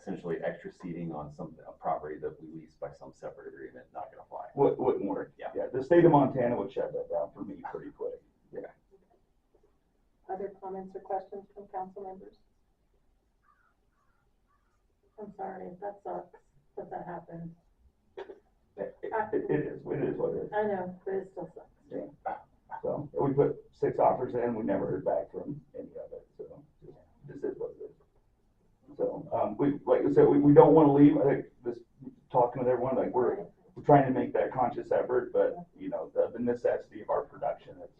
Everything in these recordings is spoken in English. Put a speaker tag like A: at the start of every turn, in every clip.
A: essentially extra seating on a property that we lease by some separate agreement, not gonna fly.
B: Wouldn't work.
A: Yeah.
B: Yeah, the state of Montana would shut that down for me pretty quick. Yeah.
C: Other comments or questions from council members? I'm sorry, that sucks that that happened.
B: It is what it is.
C: I know, but it still sucks.
B: Yeah. So we put 6 offers in, we never heard back from any of it, so this is what it is. So, like I said, we don't want to leave. I think this, talking with everyone, like we're trying to make that conscious effort, but you know, the necessity of our production is,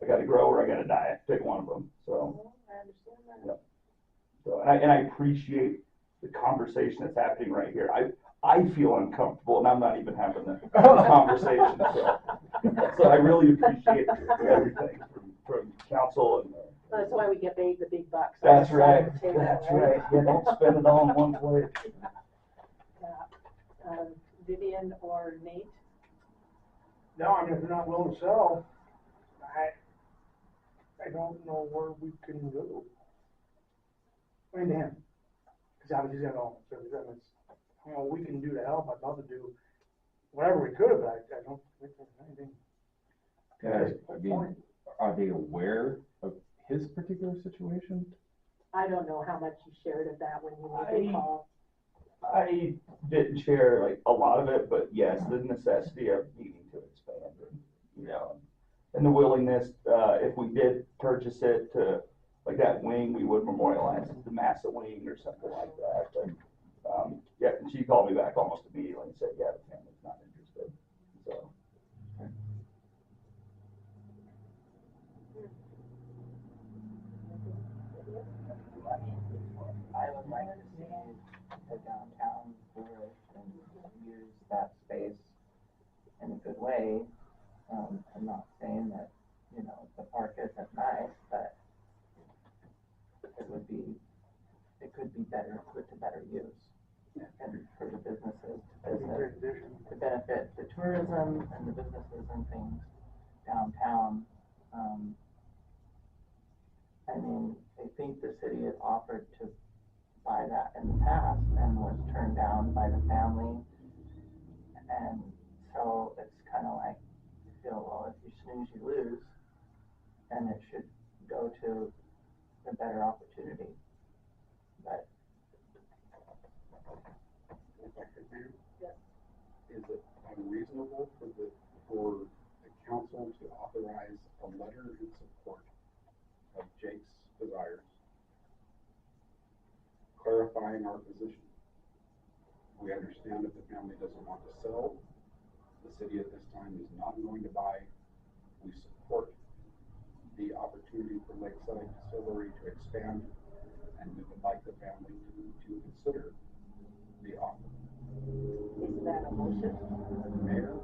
B: I gotta grow or I gotta die, pick one of them, so.
C: I understand that.
B: Yep. So, and I appreciate the conversation that's happening right here. I feel uncomfortable and I'm not even having the conversation, so I really appreciate everything from council and.
C: That's why we get paid the big bucks.
B: That's right,
C: Table,
B: that's right. Yeah, don't spend it all in one place.
C: Yeah. Vivian or Nate?
D: No, I mean, if they're not willing to sell, I don't know where we can go. I mean, to him, because obviously he's got all, so that means, you know, we can do to help, I'd love to do whatever we could, but I don't think there's anything.
E: I mean, are they aware of his particular situation?
C: I don't know how much you shared of that when you made the call.
B: I didn't share like a lot of it, but yes, the necessity of needing to expand, and, you know, and the willingness, if we did purchase it to, like that wing, we would memorialize the Massa wing or something like that. But yeah, and she called me back almost immediately and said, yeah, the family's not interested. So.
F: I would like to see the downtown flourish and use that space in a good way. I'm not saying that, you know, the park isn't nice, but it could be better, put to better use. And for the businesses to benefit the tourism and the businesses and things downtown. I mean, I think the city has offered to buy that in the past and was turned down by the family. And so it's kind of like, you feel, well, if you snooze, you lose. And it should go to a better opportunity. But
G: is it unreasonable for the council to authorize a letter in support of Jake's desires, clarifying our position? We understand that the family doesn't want to sell. The city at this time is not going to buy. We support the opportunity for Lakeside Distillery to expand, and we would like the family to consider the offer.
C: Is that a motion?
G: Mayor?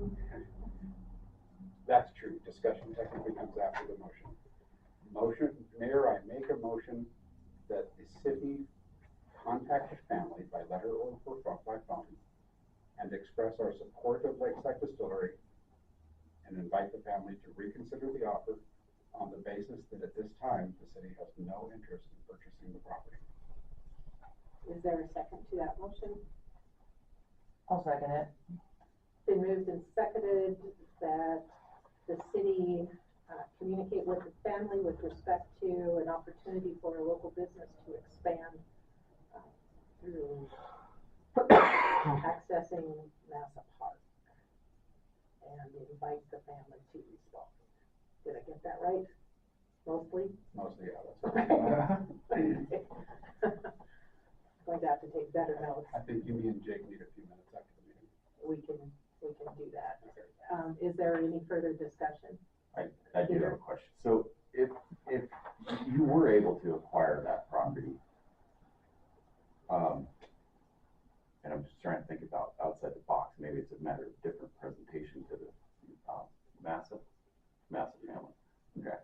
G: That's true. Discussion technically comes after the motion. Mayor, I make a motion that the city contact the family by letter or by phone and express our support of Lakeside Distillery and invite the family to reconsider the offer on the basis that at this time the city has no interest in purchasing the property.
C: Is there a second to that motion?
F: I'll second it.
C: Been moved and seconded that the city communicate with the family with respect to an opportunity for a local business to expand through accessing Massa Park and invite the family to respond. Did I get that right? Mostly?
G: Mostly, yeah, that's right.
C: Going to have to take better notes.
G: I think me and Jake need a few minutes after the meeting.
C: We can do that. Is there any further discussion?
A: I do have a question. So if you were able to acquire that property, and I'm just trying to think about outside the box, maybe it's a matter of different presentation to the Massa family. Okay.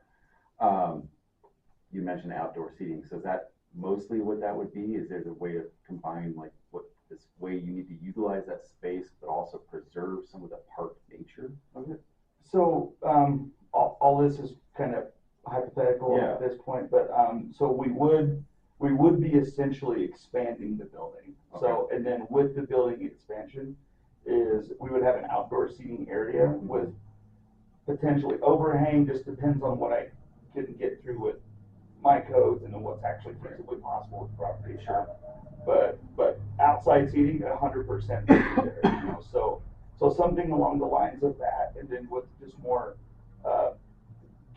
A: You mentioned outdoor seating, so is that mostly what that would be? Is there a way to combine like what this way you need to utilize that space, but also preserve some of the park nature of it?
B: So all this is kind of hypothetical at this point, but so we would be essentially expanding the building. So, and then with the building expansion is we would have an outdoor seating area with potentially overhang, just depends on what I can get through with my codes and then what's actually feasibly possible with the property. Sure. But outside seating, 100% there, you know, so something along the lines of that, and then with just more,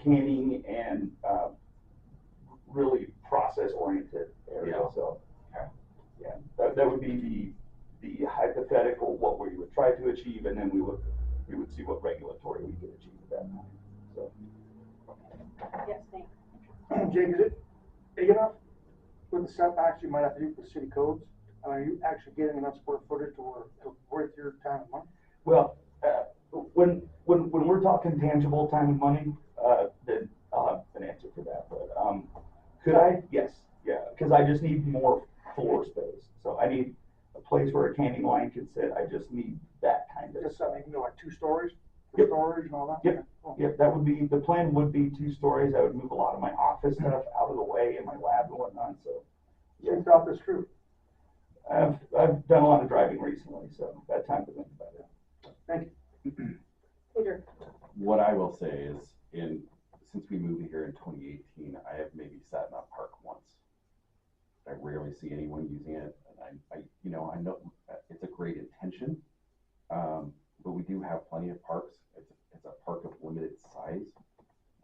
B: canning and, really process-oriented area,
A: Yeah.
B: so.
A: Okay.
B: Yeah, that would be the hypothetical, what we would try to achieve, and then we would see what regulatory we could achieve at that point, so.
C: Yes, thank you.
D: Jake, is it big enough with the setbacks you might have to do for city codes? Are you actually getting enough square footage to worth your time and money?
B: Well, when we're talking tangible time and money, then I'll have an answer for that, but, could I? Yes, yeah, because I just need more floor space, so I need a place where a canning line can sit, I just need that kind of
D: Just
B: stuff.
D: something, you can go like 2 stories,
B: Yep.
D: storage and all that?
B: Yep.
D: Cool.
B: Yep, that would be, the plan would be 2 stories, I would move a lot of my office stuff out of the way and my lab and whatnot, so.
D: So you thought this through?
B: I've done a lot of driving recently, so I've had time to think about it.
D: Thank you.
C: Peter,
E: What I will say is, since we moved here in 2018, I have maybe sat in a park once. I rarely see anyone using it, and I know it's a great intention, but we do have plenty of parks. It's a park of limited size.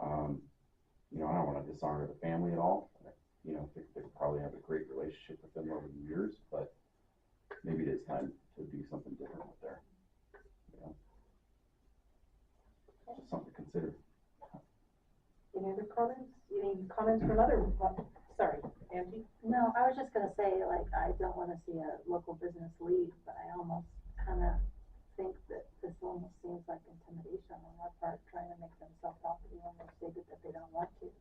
E: I don't want to dishonor the family at all. They probably have a great relationship with them over the years, but maybe it is time to do something different with there. Just something to consider.
C: any other comments? Any comments from other, sorry, Angie?
H: No, I was just gonna say, like, I don't wanna see a local business leave, but I almost kinda think that this almost seems like intimidation on our part, trying to make them sell property when they stated that they don't want to.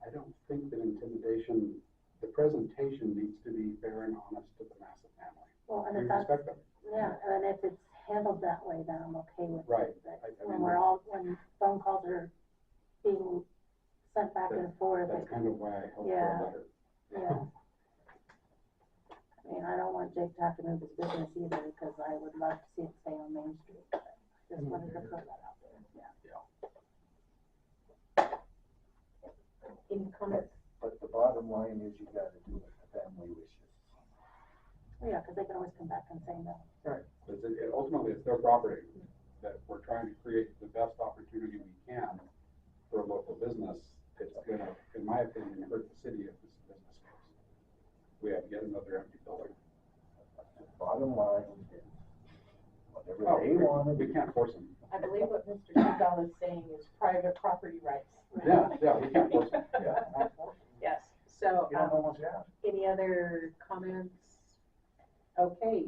G: I don't think that intimidation, the presentation needs to be fair and honest to the Massett family.
H: Well, and
G: We
H: if that's,
G: respect them.
H: yeah, and if it's handled that way, then I'm okay with
G: Right.
H: it, but
G: I
H: when
G: mean,
H: when phone calls are being sent back and forth,
G: That's kind of why I held for
H: Yeah.
G: a letter.
H: yeah. I mean, I don't want Jake to have to move his business either, because I would love to see it stay on Main Street, but I just wanted to throw that out there, yeah.
C: Any comments?
I: But the bottom line is you gotta do what the family wishes.
H: Well, yeah, because they can always come back and say no.
G: Because ultimately, it's their property, that we're trying to create the best opportunity we can for a local business. It's gonna, in my opinion, hurt the city if this business goes. We have yet another empty building.
I: The bottom line is whatever
G: Oh,
I: they wanna
G: We
I: do.
G: can't force them.
J: I believe what Mr. Seagal is saying is private property rights.
G: Yeah, we can't force them.
C: Yes, so,
D: You don't know what's happening.
C: any other comments? Okay,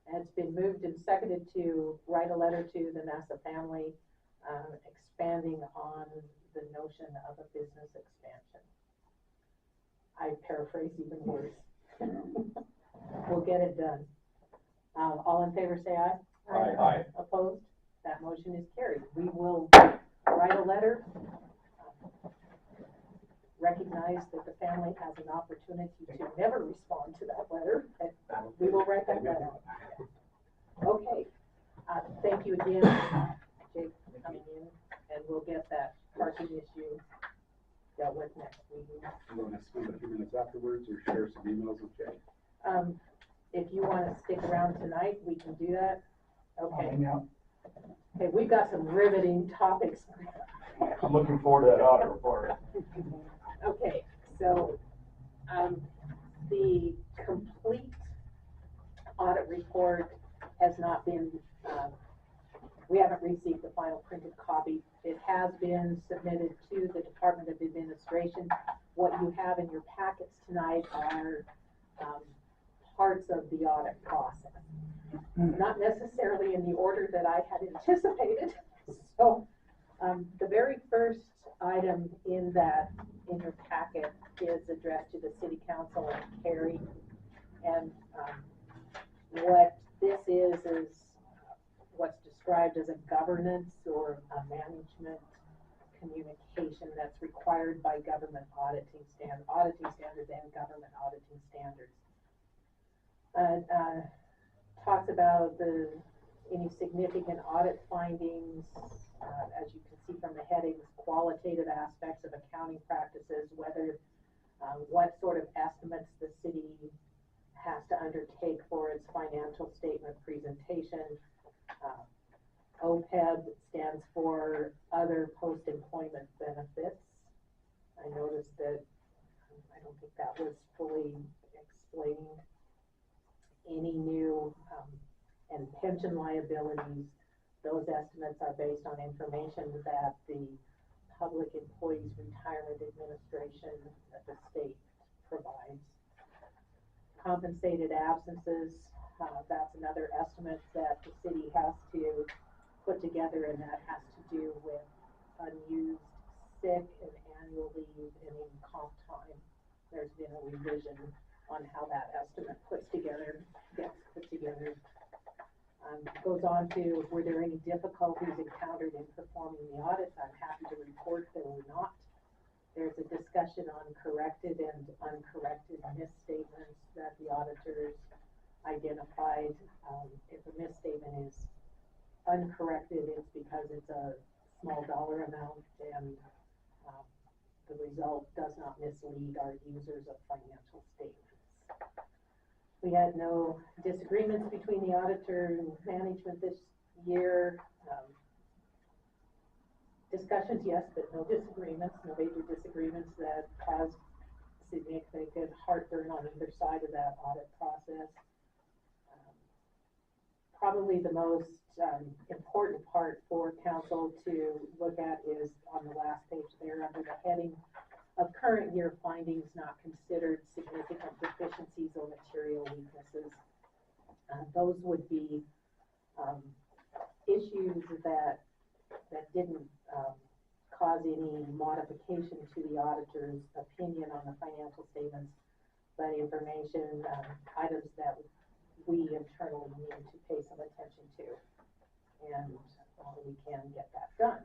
C: it's been moved and seconded to write a letter to the Nassa family, expanding on the notion of a business expansion. I paraphrase even worse. We'll get it done. All in favor, say aye.
E: Aye.
C: Opposed? That motion is carried. We will write a letter, recognize that the family has an opportunity to never respond to that letter, but we will write that letter. Okay, thank you again, Jake, for coming in, and we'll get that parking issue dealt with next meeting.
G: You want to spend a few minutes afterwards or share some emails with Jay?
C: If you wanna stick around tonight, we can do that. Okay,
B: Hang out.
C: okay, we've got some riveting topics.
B: I'm looking forward to that audit report.
C: Okay, so, the complete audit report has not been, we haven't received the final printed copy. It has been submitted to the Department of Administration. What you have in your packets tonight are, parts of the audit process. Not necessarily in the order that I had anticipated. So, the very first item in your packet is addressed to the city council and Carrie. And, what this is what's described as a governance or a management communication that's required by government auditing standards and government auditing standards. Talks about any significant audit findings, as you can see from the headings, qualitative aspects of accounting practices, whether, what sort of estimates the city has to undertake for its financial statement presentation. OPEB stands for Other Post-Employment Benefits. I noticed that, I don't think that was fully explained. Any new and pension liabilities, those estimates are based on information that the Public Employees Retirement Administration at the state provides. Compensated absences, that's another estimate that the city has to put together, and that has to do with unused sick and annual leave and even comp time. There's been a revision on how that estimate gets put together. Goes on to, were there any difficulties encountered in performing the audits? I'm happy to report there were not. There's a discussion on corrected and uncorrected misstatements that the auditors identified. If a misstatement is uncorrected, it's because it's a small dollar amount and the result does not mislead our users of financial statements. We had no disagreements between the auditor and management this year. Discussions, yes, but no disagreements, no major disagreements that caused significant heartburn on either side of that audit process. Probably the most important part for council to look at is on the last page there under the heading of current year findings not considered significant deficiencies or material weaknesses. Those would be issues that didn't cause any modification to the auditor's opinion on the financial statements, but information, items that we internally need to pay some attention to, and we can get that done.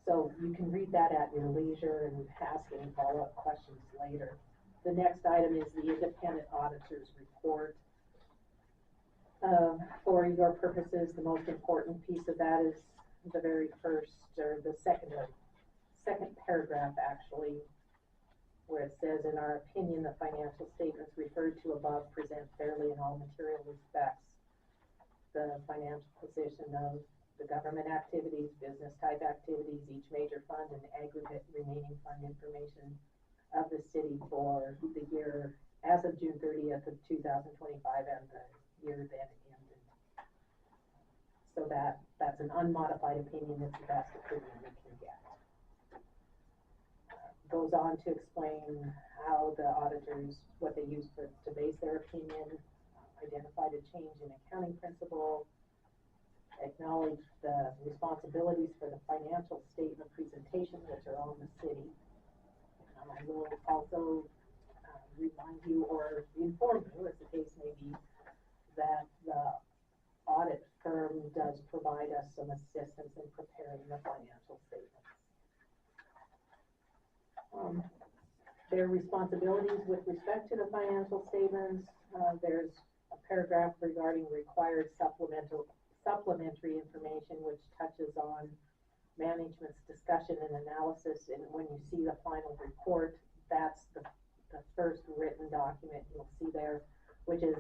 C: So you can read that at your leisure and ask any follow-up questions later. The next item is the independent auditor's report. For your purposes, the most important piece of that is the very first, or the second paragraph actually, where it says, in our opinion, the financial statements referred to above present fairly in all material respects the financial position of the government activities, business type activities, each major fund, and aggregate remaining fund information of the city for the year as of June 30th of 2025 and the year then ended. So that's an unmodified opinion. It's the best opinion we can get. Goes on to explain how the auditors, what they use to base their opinion, identified a change in accounting principle, acknowledge the responsibilities for the financial statement presentation, which are on the city. I will also remind you or inform you, as the case may be, that the audit firm does provide us some assistance in preparing the financial statements. Their responsibilities with respect to the financial statements, there's a paragraph regarding required supplementary information, which touches on management's discussion and analysis. And when you see the final report, that's the first written document you'll see there, which is